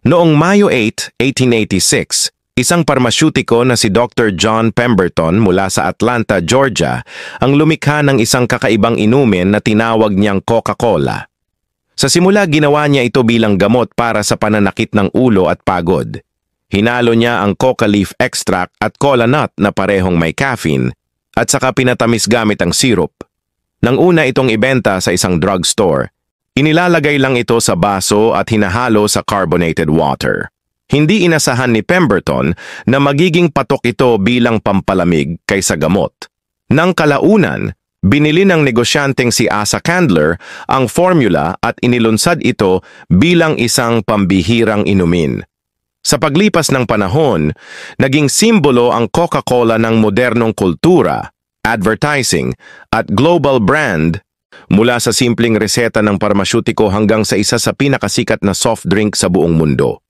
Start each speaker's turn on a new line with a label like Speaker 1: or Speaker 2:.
Speaker 1: Noong Mayo 8, 1886, isang parmasyutiko na si Dr. John Pemberton mula sa Atlanta, Georgia, ang lumikha ng isang kakaibang inumin na tinawag niyang Coca-Cola. Sa simula ginawa niya ito bilang gamot para sa pananakit ng ulo at pagod. Hinalo niya ang coca leaf extract at cola nut na parehong may caffeine at saka pinatamis gamit ang syrup. Nang una itong ibenta sa isang drugstore, inilalagay lang ito sa baso at hinahalo sa carbonated water. Hindi inasahan ni Pemberton na magiging patok ito bilang pampalamig kaysa gamot. Nang kalaunan, binili ng negosyanteng si Asa Candler ang formula at inilunsad ito bilang isang pambihirang inumin. Sa paglipas ng panahon, naging simbolo ang Coca-Cola ng modernong kultura, advertising, at global brand mula sa simpleng reseta ng parmasyutiko hanggang sa isa sa pinakasikat na soft drink sa buong mundo.